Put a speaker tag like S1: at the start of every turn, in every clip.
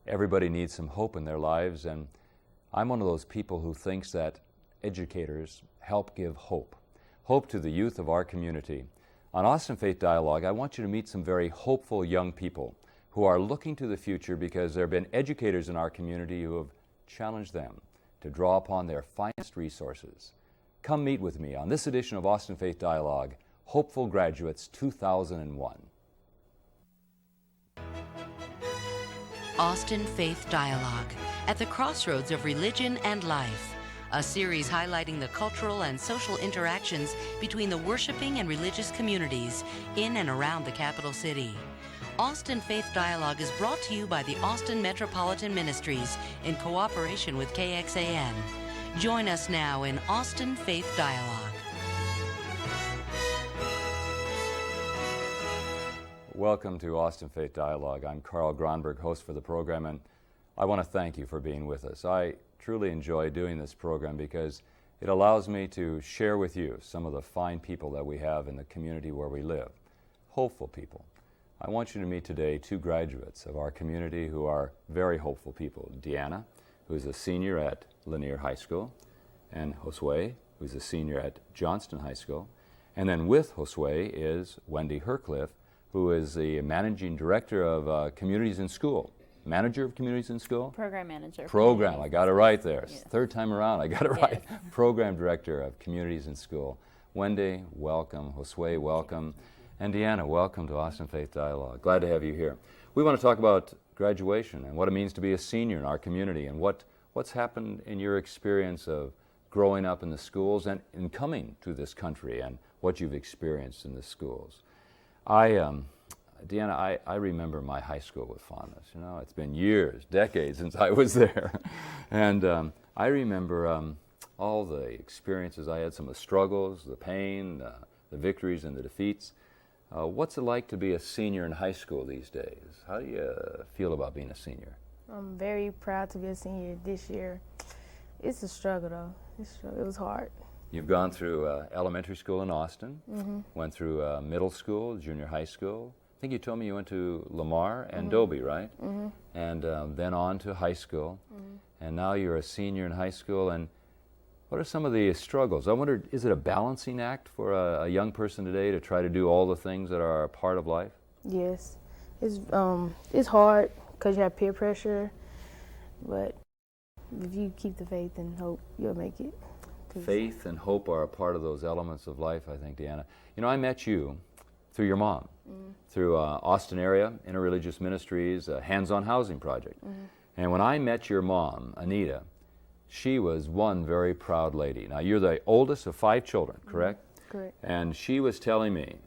S1: Everybody needs some hope in their lives, and I'm one of those people who thinks that educators help give hope. Hope to the youth of our community. On Austin Faith Dialogue, I want you to meet some very hopeful young people who are looking to the future because there have been educators in our community who have challenged them to draw upon their finest resources. Come meet with me on this edition of Austin Faith Dialogue, Hopeful Graduates 2001.
S2: Austin Faith Dialogue, at the crossroads of religion and life. A series highlighting the cultural and social interactions between the worshiping and religious communities in and around the capital city. Austin Faith Dialogue is brought to you by the Austin Metropolitan Ministries in cooperation with KXAN. Join us now in Austin Faith Dialogue.
S1: Welcome to Austin Faith Dialogue. I'm Carl Gronberg, host for the program, and I want to thank you for being with us. I truly enjoy doing this program because it allows me to share with you some of the fine people that we have in the community where we live, hopeful people. I want you to meet today two graduates of our community who are very hopeful people. Deanna, who's a senior at Lanier High School, and Josue, who's a senior at Johnston High School. And then with Josue is Wendy Hercliffe, who is the managing director of Communities in School. Manager of Communities in School?
S3: Program manager.
S1: Program, I got it right there.
S3: Yes.
S1: Third time around, I got it right. Program director of Communities in School. Wendy, welcome. Josue, welcome. And Deanna, welcome to Austin Faith Dialogue. Glad to have you here. We want to talk about graduation and what it means to be a senior in our community and what's happened in your experience of growing up in the schools and in coming to this country and what you've experienced in the schools. Deanna, I remember my high school with fondness. You know, it's been years, decades since I was there. And I remember all the experiences I had, some of the struggles, the pain, the victories and the defeats. What's it like to be a senior in high school these days? How do you feel about being a senior?
S4: I'm very proud to be a senior this year. It's a struggle, though. It was hard.
S1: You've gone through elementary school in Austin, went through middle school, junior high school. I think you told me you went to Lamar and Dobie, right? And then on to high school. And now you're a senior in high school. And what are some of the struggles? I wonder, is it a balancing act for a young person today to try to do all the things that are a part of life?
S4: Yes. It's hard because you have peer pressure, but if you keep the faith and hope, you'll make it.
S1: Faith and hope are a part of those elements of life, I think, Deanna. You know, I met you through your mom, through Austin area Interreligious Ministries, Hands-on Housing Project. And when I met your mom, Anita, she was one very proud lady. Now, you're the oldest of 5 children, correct?
S4: Correct.
S1: And she was telling me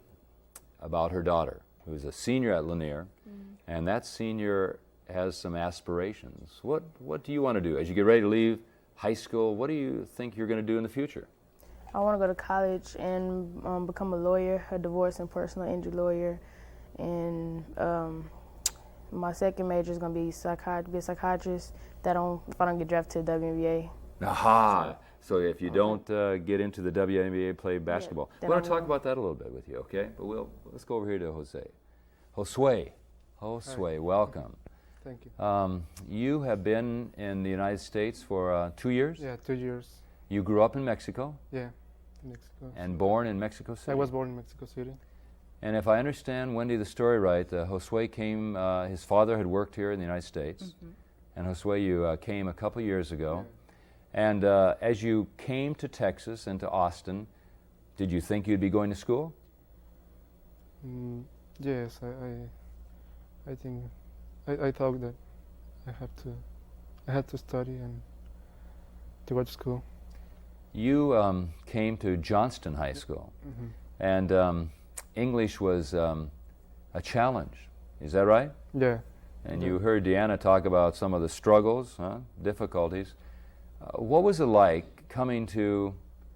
S1: about her daughter, who's a senior at Lanier, and that senior has some aspirations. What do you want to do? As you get ready to leave high school, what do you think you're going to do in the future?
S4: I want to go to college and become a lawyer, a divorce and personal injury lawyer. And my second major is going to be be a psychiatrist if I don't get drafted to the WNBA.
S1: Aha! So if you don't get into the WNBA, play basketball.
S4: Yeah,
S1: we want to talk about that a little bit with you, okay? But let's go over here to Josue. Josue, welcome.
S5: Thank you.
S1: You have been in the United States for 2 years?
S5: Yeah, 2 years.
S1: You grew up in Mexico?
S5: Yeah, in Mexico.
S1: And born in Mexico City?
S5: I was born in Mexico City.
S1: And if I understand, Wendy, the story right, Josue came, his father had worked here in the United States. And Josue, you came a couple years ago. Yeah. And as you came to Texas and to Austin, did you think you'd be going to school?
S5: Yes, I think, I thought that I had to study and to go to school.
S1: You came to Johnston High School, and English was a challenge. Is that right?
S5: Yeah.
S1: And you heard Deanna talk about some of the struggles, difficulties. What was it like coming to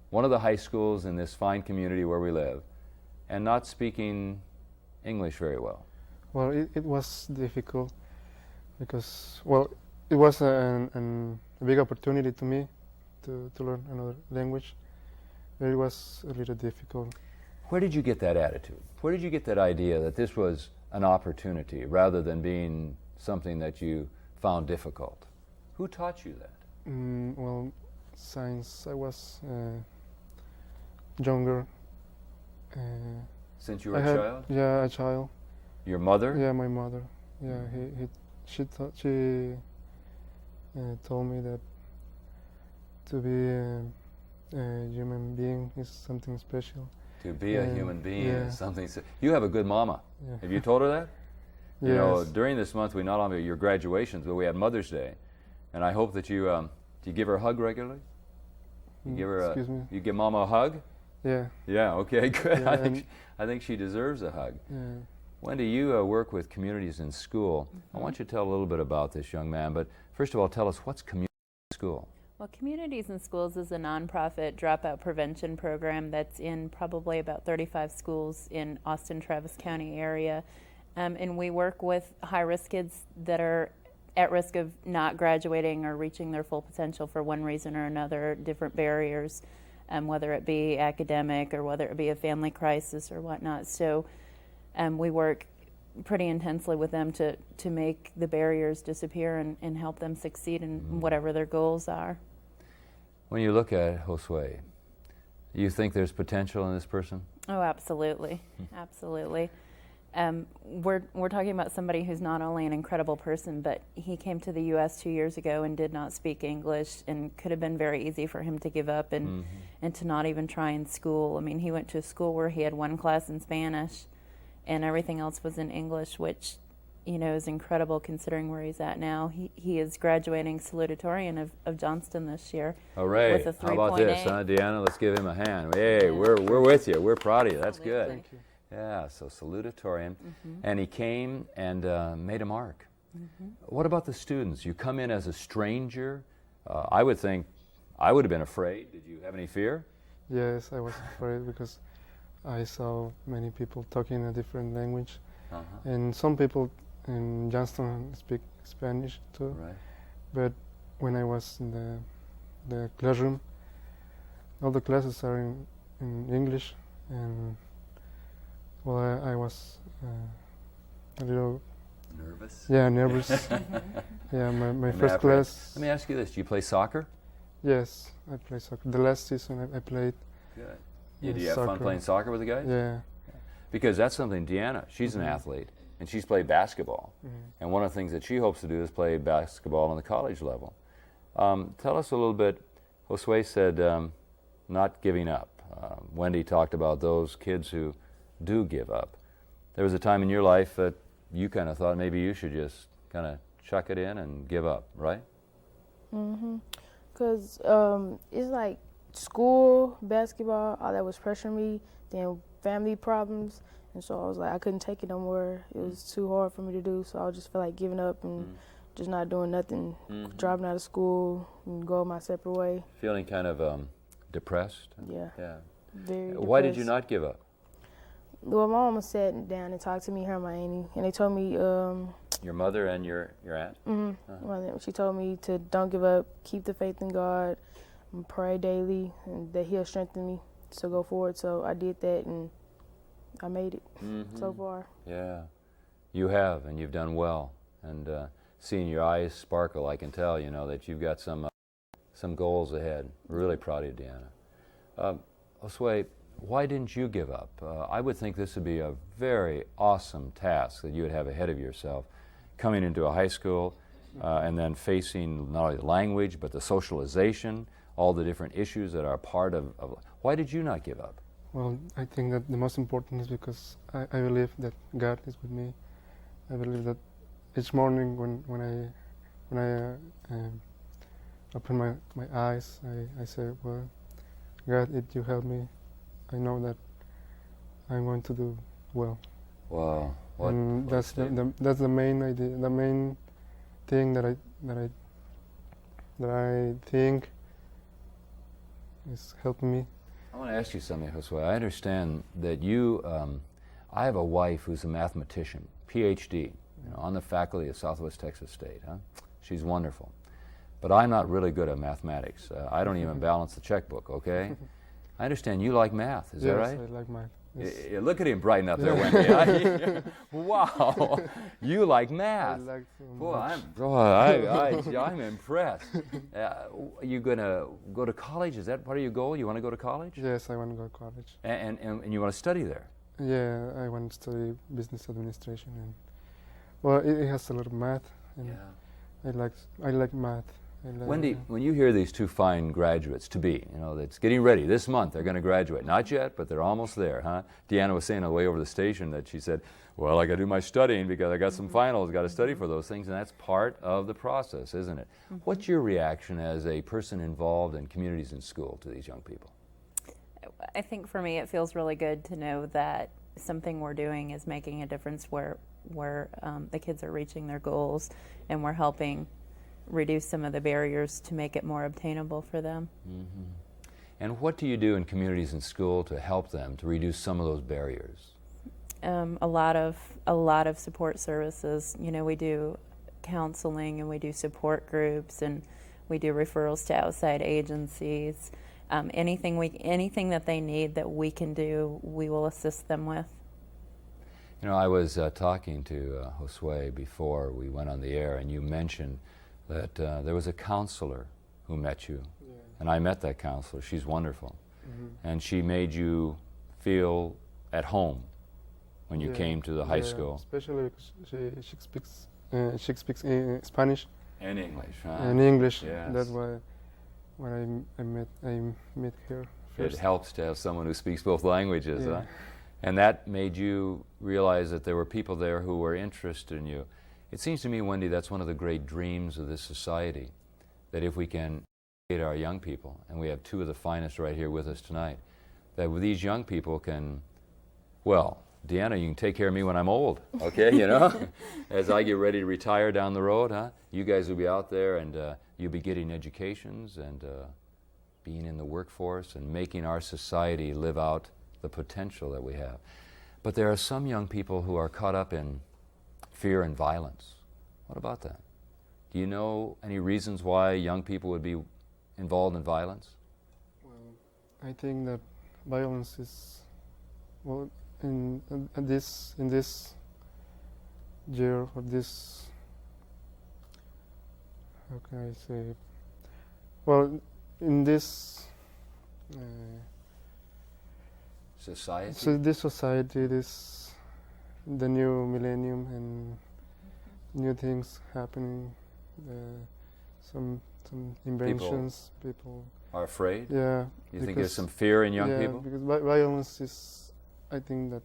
S1: one of the high schools in this fine community where we live and not speaking English very well?
S5: Well, it was difficult because, well, it was a big opportunity to me to learn another language, but it was a little difficult.
S1: Where did you get that attitude? Where did you get that idea that this was an opportunity rather than being something that you found difficult? Who taught you that?
S5: Well, since I was younger,
S1: Since you were
S5: I
S1: a
S5: had
S1: child?
S5: yeah a child.
S1: Your mother?
S5: Yeah, my mother. Yeah, she told me that to be a human being is something special.
S1: To be a human being
S5: yeah.
S1: is something. You have a good mama.
S5: Yeah.
S1: Have you told her that? You know,
S5: Yes.
S1: during this month, we not only have your graduations, but we have Mother's Day, and I hope that you do you give her a hug regularly? You give her
S5: Excuse me?
S1: You give Mama a hug?
S5: Yeah.
S1: Yeah. Okay. Good.
S5: Yeah,
S1: I think she deserves a hug.
S5: Yeah.
S1: Wendy, you work with communities in school. I want you to tell a little bit about this young man, but first of all, tell us what's community school.
S3: Well, Communities in Schools is a nonprofit dropout prevention program that's in probably about 35 schools in Austin, Travis County area. And we work with high-risk kids that are at risk of not graduating or reaching their full potential for one reason or another, different barriers, whether it be academic or whether it be a family crisis or whatnot. So we work pretty intensely with them to make the barriers disappear and help them succeed in whatever their goals are.
S1: When you look at Josue, you think there's potential in this person?
S3: Oh, absolutely, absolutely. We're talking about somebody who's not only an incredible person, but he came to the U.S. 2 years ago and did not speak English, and could have been very easy for him to give up and to not even try in school. I mean, he went to a school where he had one class in Spanish, and everything else was in English, which, you know, is incredible considering where he's at now. He is graduating salutatorian of Johnston this year.
S1: Hooray.
S3: With a
S1: How about
S3: 3.8.
S1: this, huh, Deanna? Let's give him a hand. Hey, we're with you. We're proud of you. That's good.
S5: Thank you.
S1: Yeah, so salutatorian. And he came and made a mark. What about the students? You come in as a stranger. I would think I would have been afraid. Did you have any fear?
S5: Yes, I was afraid because I saw many people talking a different language, and some people in Johnston speak Spanish too.
S1: Right.
S5: But when I was in the classroom, all the classes are in English, and well, I was a little
S1: Nervous?
S5: nervous. Yeah, my first class.
S1: Let me ask you this. Do you play soccer?
S5: Yes, I play soccer. The last season I played.
S1: Good.
S5: Yeah,
S1: Do you have fun
S5: soccer.
S1: playing soccer with the guys?
S5: Yeah.
S1: Because that's something, Deanna, she's an athlete, and she's played basketball. And one of the things that she hopes to do is play basketball on the college level. Tell us a little bit. Josue said not giving up. Wendy talked about those kids who do give up. There was a time in your life that you kind of thought maybe you should just kind of chuck it in and give up, right?
S4: Because it's like school, basketball, all that was pressuring me, then family problems, and so I was like, I couldn't take it no more. It was too hard for me to do, so I just felt like giving up and just not doing nothing, dropping out of school and going my separate way.
S1: Feeling kind of depressed?
S4: Yeah,
S1: Yeah.
S4: very
S1: Why did you
S4: depressed.
S1: not give up?
S4: Well, my mama sat down and talked to me, her and my auntie, and they told me,
S1: Your mother and your aunt?
S4: well, she told me to don't give up, keep the faith in God, and pray daily, and that He'll strengthen me to go forward. So I did that, and I made it so far.
S1: Yeah. You have, and you've done well. And seeing your eyes sparkle, I can tell, you know, that you've got some goals ahead. Really proud of you, Deanna. Josue, why didn't you give up? I would think this would be a very awesome task that you would have ahead of yourself, coming into a high school and then facing not only the language, but the socialization, all the different issues that are part of. Why did you not give up?
S5: Well, I think that the most important is because I believe that God is with me. I believe that each morning when I open my eyes, I say, well, God, if you help me, I know that I'm going to do well.
S1: Wow.
S5: And that's the main idea, the main thing that I think is helping me.
S1: I want to ask you something, Josue. I understand that you, I have a wife who's a mathematician, PhD, on the faculty of Southwest Texas State. Huh? She's wonderful. But I'm not really good at mathematics. I don't even balance the checkbook, okay? I understand you like math, is that right?
S5: Yes, I like math.
S1: Look at him brighten up there, Wendy. Wow, you like
S5: I
S1: math.
S5: like so
S1: Boy,
S5: much.
S1: I'm impressed. You gonna go to college? Is that part of your goal? You want to go to college?
S5: Yes, I want to go to college.
S1: And you want to study there?
S5: Yeah, I want to study business administration, and well, it has a lot of math, and I like math. I like,
S1: Wendy, when you hear these two fine graduates to be, that's getting ready this month, they're going to graduate. Not yet, but they're almost there, huh? Deanna was saying on the way over the station that she said, well, I got to do my studying because I got some finals, got to study for those things, and that's part of the process, isn't it? What's your reaction as a person involved in communities in school to these young people?
S3: I think for me it feels really good to know that something we're doing is making a difference where the kids are reaching their goals, and we're helping reduce some of the barriers to make it more obtainable for them.
S1: And what do you do in communities in school to help them to reduce some of those barriers?
S3: A lot of support services. We do counseling, and we do support groups, and we do referrals to outside agencies. Anything that they need that we can do, we will assist them with.
S1: I was talking to Josue before we went on the air, and you mentioned that there was a counselor who met you, and I met that counselor. She's wonderful, and she made you feel at home when you came to the high school.
S5: Especially because she speaks Spanish
S1: And English, huh?
S5: and English.
S1: Yes.
S5: That's why when I met her first.
S1: It helps to have someone who speaks both languages,
S5: Yeah.
S1: huh? And that made you realize that there were people there who were interested in you. It seems to me, Wendy, that's one of the great dreams of this society, that if we can educate our young people, and we have two of the finest right here with us tonight, that these young people can, well, Deanna, you can take care of me when I'm old, okay, as I get ready to retire down the road, huh? You guys will be out there, and you'll be getting educations and being in the workforce and making our society live out the potential that we have. But there are some young people who are caught up in fear and violence. What about that? Do you know any reasons why young people would be involved in violence?
S5: Well, I think that violence is, well, in this year, or this, how can I say it? Well, in this
S1: Society?
S5: so this society, the new millennium, and new things happening, some inventions, people
S1: Are afraid?
S5: yeah.
S1: You think there's some fear in young
S5: yeah,
S1: people?
S5: because violence is, I think that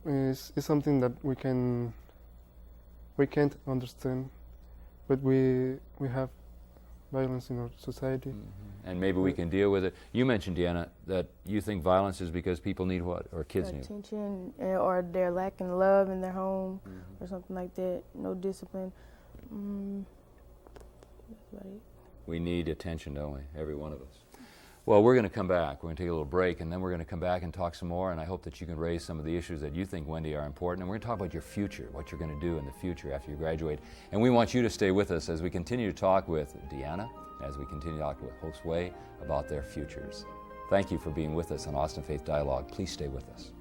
S5: is something that we can't understand, but we have violence in our society.
S1: And maybe we can deal with it. You mentioned, Deanna, that you think violence is because people need what? Or kids need?
S4: Attention, or they're lacking love in their home, or something like that. No discipline. That's about it.
S1: We need attention, don't we? Every one of us. Well, we're going to come back. We're going to take a little break, and then we're going to come back and talk some more, and I hope that you can raise some of the issues that you think, Wendy, are important. And we're going to talk about your future, what you're going to do in the future after you graduate. And we want you to stay with us as we continue to talk with Deanna, as we continue to talk with Josue about their futures. Thank you for being with us on Austin Faith Dialogue. Please stay with us.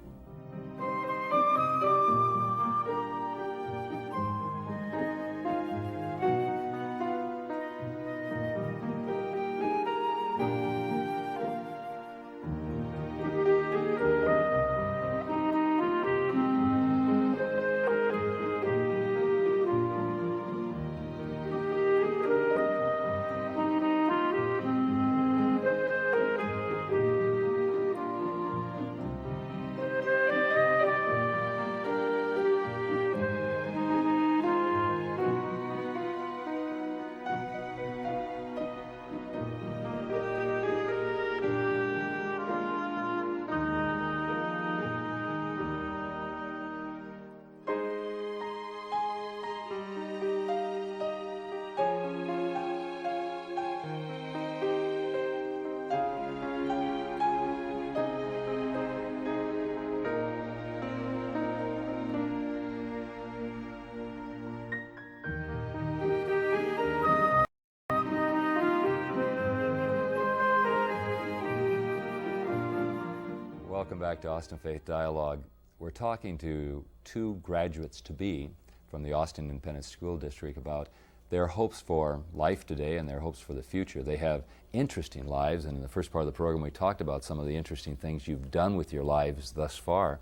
S1: Welcome back to Austin Faith Dialogue. We're talking to two graduates-to-be from the Austin Independent School District about their hopes for life today and their hopes for the future. They have interesting lives, and in the first part of the program we talked about some of the interesting things you've done with your lives thus far.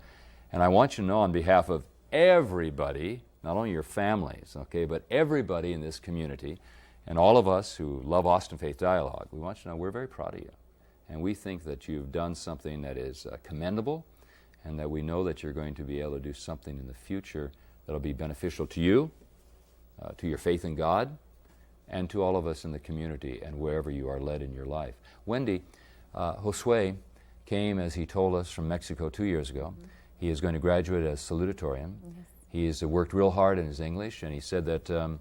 S1: And I want you to know on behalf of everybody, not only your families, okay, but everybody in this community and all of us who love Austin Faith Dialogue, we want you to know we're very proud of you. And we think that you've done something that is commendable, and that we know that you're going to be able to do something in the future that'll be beneficial to you, to your faith in God, and to all of us in the community and wherever you are led in your life. Wendy, Josue came, as he told us, from Mexico 2 years ago. Mm-hmm. He is going to graduate as salutatorian. Yes. He has worked real hard in his English, and he said that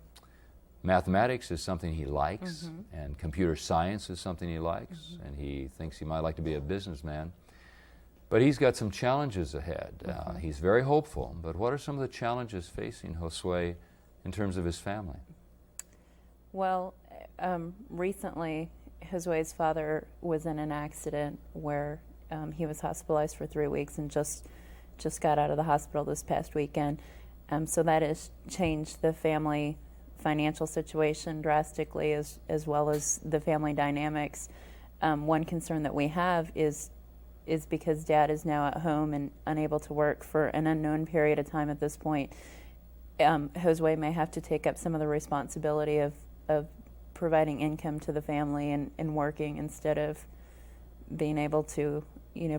S1: mathematics is something he likes, mm-hmm. and computer science is something he likes, mm-hmm. and he thinks he might like to be a businessman. But he's got some challenges ahead. Mm-hmm. He's very hopeful, but what are some of the challenges facing Josue in terms of his family?
S3: Well, recently Josue's father was in an accident where he was hospitalized for 3 weeks and just got out of the hospital this past weekend. So that has changed the family financial situation drastically, as well as the family dynamics. One concern that we have is because Dad is now at home and unable to work for an unknown period of time at this point. Josue may have to take up some of the responsibility of providing income to the family and working instead of being able to,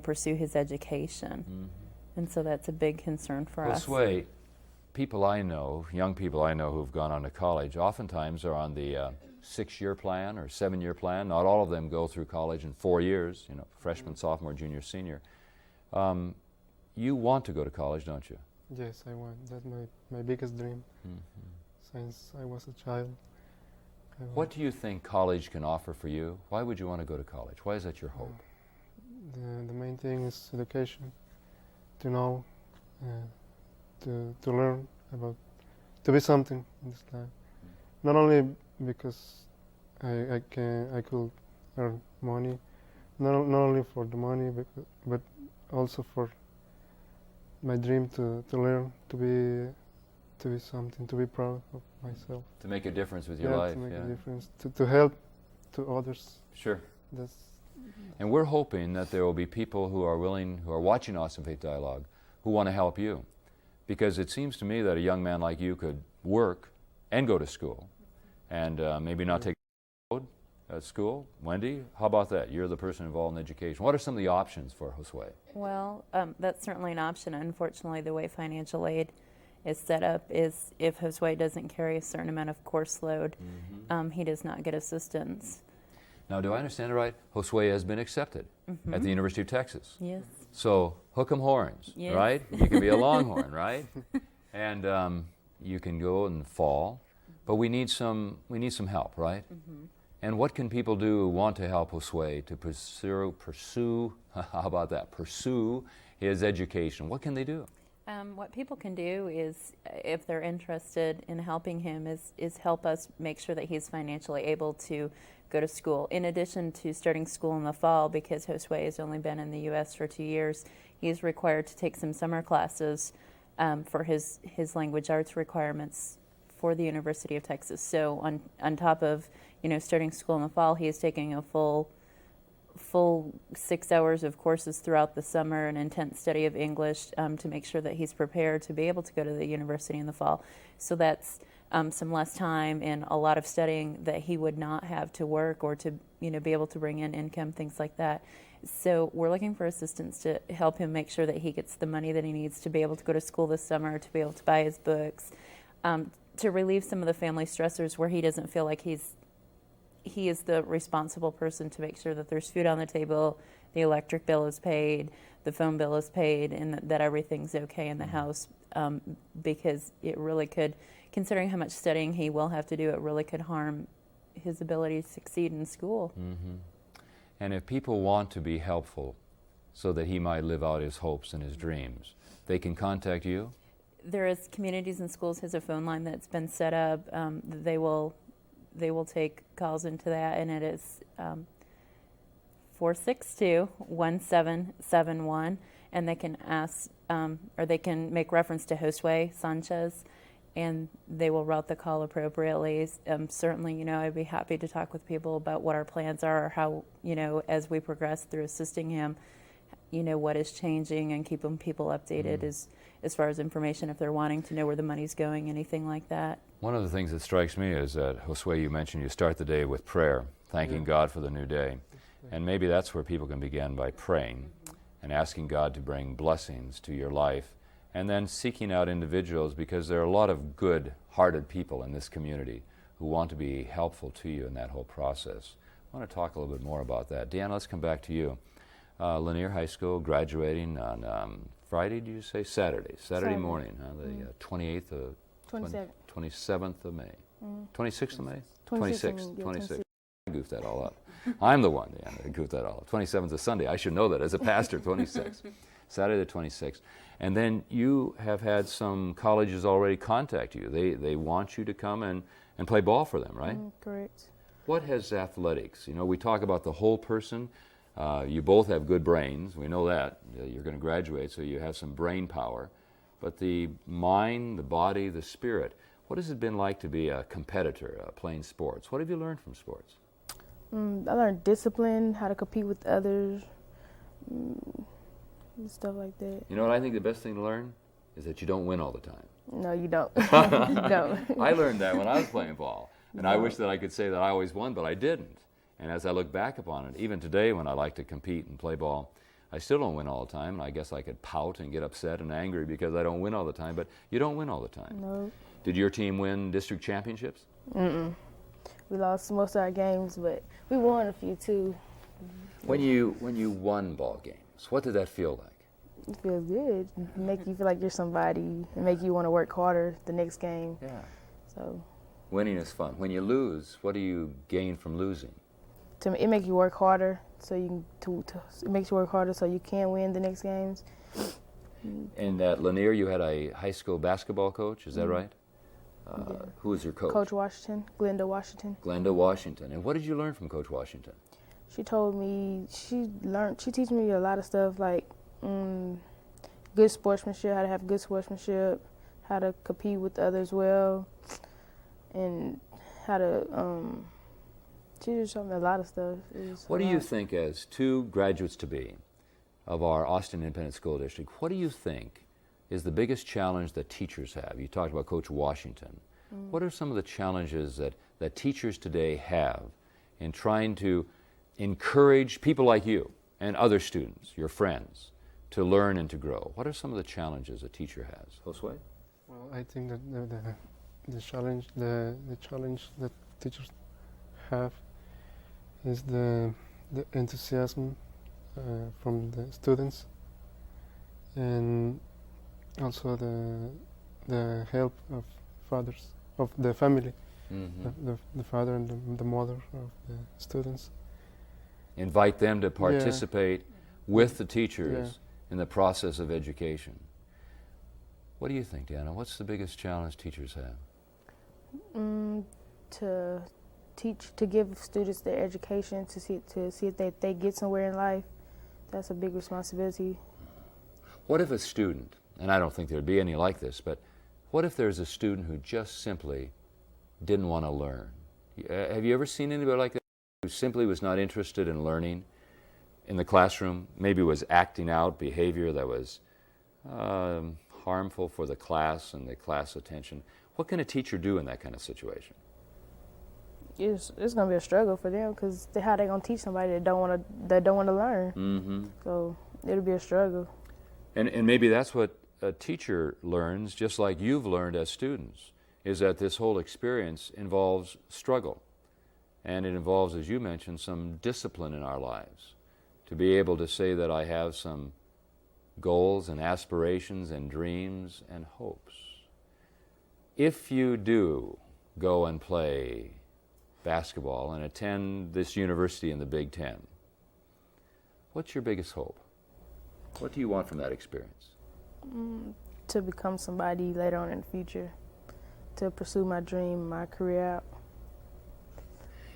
S3: pursue his education. Mm-hmm. And so that's a big concern for us.
S1: Josue, people I know, young people I know who've gone on to college, oftentimes are on the 6-year plan or 7-year plan. Not all of them go through college in 4 years, freshman, sophomore, junior, senior. You want to go to college, don't you?
S5: Yes, I want. That's my biggest dream, mm-hmm. since I was a child.
S1: What do you think college can offer for you? Why would you want to go to college? Why is that your hope?
S5: The main thing is education, to know, to learn about, to be something in this life. Mm-hmm. Not only because I could earn money, not only for the money, but also for my dream to learn, to be something, to be proud of myself.
S1: To make a difference with your life.
S5: To make a difference, to help to others.
S1: Sure. And we're hoping that there will be people who are watching Austin Faith Dialogue, who want to help you. Because it seems to me that a young man like you could work and go to school, and maybe not take the road at school. Wendy, how about that? You're the person involved in education. What are some of the options for Josue?
S3: Well, that's certainly an option. Unfortunately, the way financial aid is set up is if Josue doesn't carry a certain amount of course load, mm-hmm. He does not get assistance.
S1: Now, do I understand it right? Josue has been accepted mm-hmm. at the University of Texas.
S3: Yes.
S1: So, hook 'em horns, yes. right? You can be a Longhorn, right? And you can go in the fall, but we need some help, right? Mm-hmm. And what can people do who want to help Josue to pursue, how about that, pursue his education? What can they do?
S3: What people can do is, if they're interested in helping him, is help us make sure that he's financially able to go to school. In addition to starting school in the fall, because Josue has only been in the U.S. for 2 years, he's required to take some summer classes for his language arts requirements for the University of Texas. So on top of starting school in the fall, he is taking a full 6 hours of courses throughout the summer, an intense study of English to make sure that he's prepared to be able to go to the university in the fall. So that's some less time and a lot of studying that he would not have to work or to be able to bring in income, things like that. So we're looking for assistance to help him make sure that he gets the money that he needs to be able to go to school this summer, to be able to buy his books, to relieve some of the family stressors where he doesn't feel like he is the responsible person to make sure that there's food on the table, the electric bill is paid, the phone bill is paid, and that everything's okay in the house, because it really could, considering how much studying he will have to do, it really could harm his ability to succeed in school. Mm-hmm.
S1: And if people want to be helpful so that he might live out his hopes and his dreams, they can contact you?
S3: There is Communities in Schools has a phone line that's been set up. They will take calls into that, and it is 462-1771. and they can ask, or they can make reference to Josue Sanchez, and they will route the call appropriately. Certainly, you know, I'd be happy to talk with people about what our plans are, or how, you know, as we progress through assisting him, you know, what is changing, and keeping people updated as far as information, if they're wanting to know where the money's going, anything like that.
S1: One of the things that strikes me is that, Josue, you mentioned you start the day with prayer, thanking God for the new day. And maybe that's where people can begin, by praying and asking God to bring blessings to your life, and then seeking out individuals, because there are a lot of good-hearted people in this community who want to be helpful to you in that whole process. I want to talk a little bit more about that. Deanna, let's come back to you. Lanier High School, graduating on Friday, did you say? Saturday morning, the 28th of 27th of May. 26th of May? 26th. I goofed that all up. I'm the one, Deanna, goofed that all up. 27th is Sunday. I should know that as a pastor. 26th. Saturday the 26th. And then you have had some colleges already contact you. They want you to come and play ball for them, right?
S4: Correct.
S1: What has athletics? You know, we talk about the whole person. You both have good brains. We know that. You're going to graduate, so you have some brain power. But the mind, the body, the spirit, what has it been like to be a competitor, playing sports? What have you learned from sports?
S4: I learned discipline, how to compete with others, stuff like that.
S1: You know what I think the best thing to learn is that you don't win all the time.
S4: No, you don't. You don't.
S1: I learned that when I was playing ball. And I wish that I could say that I always won, but I didn't. And as I look back upon it, even today when I like to compete and play ball, I still don't win all the time. And I guess I could pout and get upset and angry because I don't win all the time, but you don't win all the time.
S4: No.
S1: Did your team win district championships?
S4: We lost most of our games, but we won a few too.
S1: When you won ball games, what did that feel like?
S4: It feels good. It make you feel like you're somebody. It make you want to work harder the next game.
S1: Yeah.
S4: So
S1: Winning is fun. When you lose, what do you gain from losing?
S4: it makes you work harder. So you can, it makes you work harder so you can win the next games.
S1: And at Lanier, you had a high school basketball coach. Is that right?
S4: Yeah.
S1: Who was your coach?
S4: Coach Washington, Glenda Washington.
S1: Glenda Washington. And what did you learn from Coach Washington?
S4: She told me she teach me a lot of stuff like good sportsmanship, how to have good sportsmanship, how to compete with others well, and how to. She just showed me a lot of stuff.
S1: What do you think, as two graduates to be of our Austin Independent School District, what do you think is the biggest challenge that teachers have? You talked about Coach Washington. What are some of the challenges that teachers today have in trying to encourage people like you and other students, your friends, to learn and to grow? What are some of the challenges a teacher has? Josue?
S5: Well, I think that the challenge that teachers have is the enthusiasm from the students, and also the help of fathers of the family, the father and the mother of the students.
S1: Invite them to participate with the teachers in the process of education. What do you think, Deanna? What's the biggest challenge teachers have?
S4: To give students their education, to see if they get somewhere in life. That's a big responsibility.
S1: What if a student, and I don't think there'd be any like this, but what if there's a student who just simply didn't want to learn? Have you ever seen anybody like that who simply was not interested in learning in the classroom, maybe was acting out behavior that was harmful for the class and the class attention? What can a teacher do in that kind of situation?
S4: It's going to be a struggle for them, because how they going to teach somebody that don't want to learn? So it'll be a struggle.
S1: And maybe that's what a teacher learns, just like you've learned as students, is that this whole experience involves struggle. And it involves, as you mentioned, some discipline in our lives. To be able to say that I have some goals and aspirations and dreams and hopes. If you do go and play basketball and attend this university in the Big Ten, what's your biggest hope? What do you want from that experience?
S4: To become somebody later on in the future, to pursue my dream, my career out.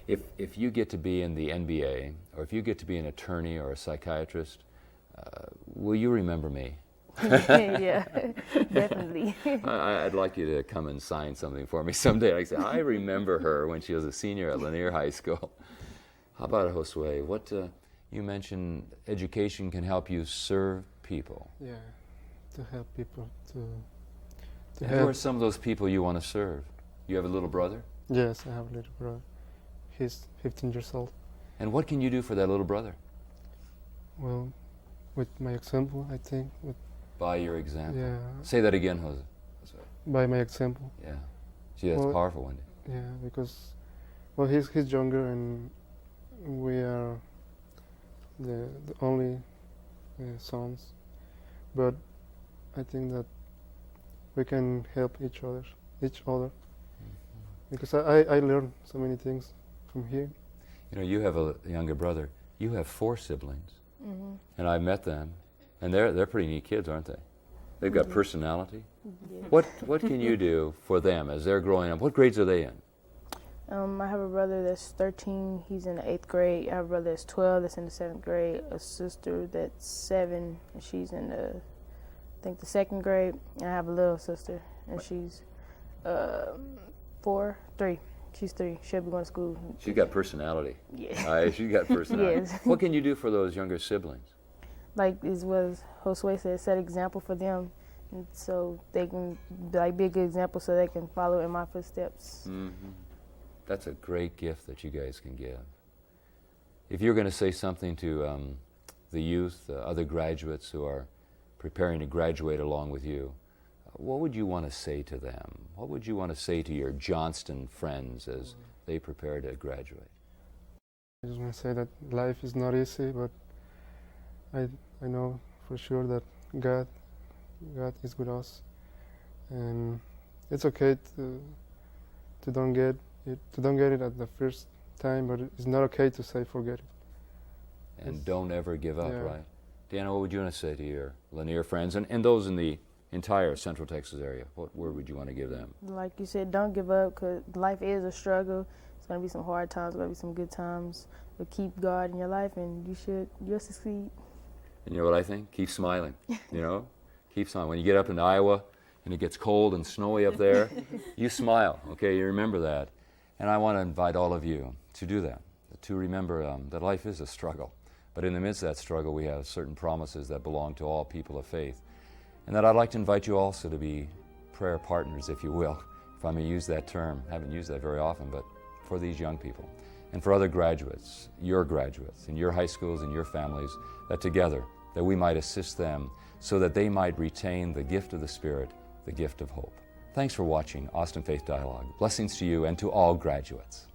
S1: If you get to be in the NBA, or if you get to be an attorney or a psychiatrist, will you remember me?
S4: Yeah, definitely.
S1: I'd like you to come and sign something for me someday. Like I say, I remember her when she was a senior at Lanier High School. How about Josue? What you mentioned education can help you serve people.
S5: Yeah, to help people to
S1: And who
S5: help.
S1: are some of those people you want to serve? You have a little brother?
S5: Yes, I have a little brother. He's 15 years old.
S1: And what can you do for that little brother?
S5: Well, with my example, I think.
S1: By your example.
S5: Yeah,
S1: Say that again, Jose.
S5: by my example.
S1: Yeah. Gee, that's
S5: Well,
S1: powerful, Wendy.
S5: Yeah, because, well, he's younger and we are the only sons, but I think that we can help each other, because I learned so many things from him.
S1: You know, you have a younger brother. You have 4 siblings,
S4: Mm-hmm.
S1: and I've met them, and they're pretty neat kids, aren't they? They've got personality.
S4: Yeah.
S1: What can you do for them as they're growing up? What grades are they in?
S4: I have a brother that's 13. He's in the 8th grade. I have a brother that's 12. That's in the 7th grade. A sister that's 7, and she's in the, I think, the 2nd grade. And I have a little sister, and she's 3. She's 3. She'll be going to school.
S1: She's got personality.
S4: Yeah.
S1: She's got personality.
S4: Yes.
S1: What can you do for those younger siblings?
S4: Like as what Josue said, set example for them, and so they can like be a good example, so they can follow in my footsteps.
S1: Mm-hmm. That's a great gift that you guys can give. If you're going to say something to the youth, other graduates who are preparing to graduate along with you, what would you want to say to them? What would you want to say to your Johnston friends as they prepare to graduate?
S5: I just want to say that life is not easy, but I know for sure that God is with us, and it's okay to don't get it at the first time, but it's not okay to say forget it.
S1: And
S5: Yes.
S1: don't ever give up,
S5: Yeah.
S1: right? Deanna, what would you want to say to your Lanier friends and those in the entire Central Texas area? What word would you want to give them?
S4: Like you said, don't give up, because life is a struggle. It's gonna be some hard times, gonna be some good times, but keep God in your life, and you'll succeed.
S1: And you know what I think? Keep smiling, you know? Keep smiling. When you get up into Iowa and it gets cold and snowy up there, you smile, okay? You remember that. And I want to invite all of you to do that, to remember that life is a struggle. But in the midst of that struggle, we have certain promises that belong to all people of faith. And that I'd like to invite you also to be prayer partners, if you will, if I may use that term. I haven't used that very often, but for these young people. And for other graduates, your graduates, in your high schools and your families, that together, that we might assist them so that they might retain the gift of the Spirit, the gift of hope. Thanks for watching Austin Faith Dialogue. Blessings to you and to all graduates.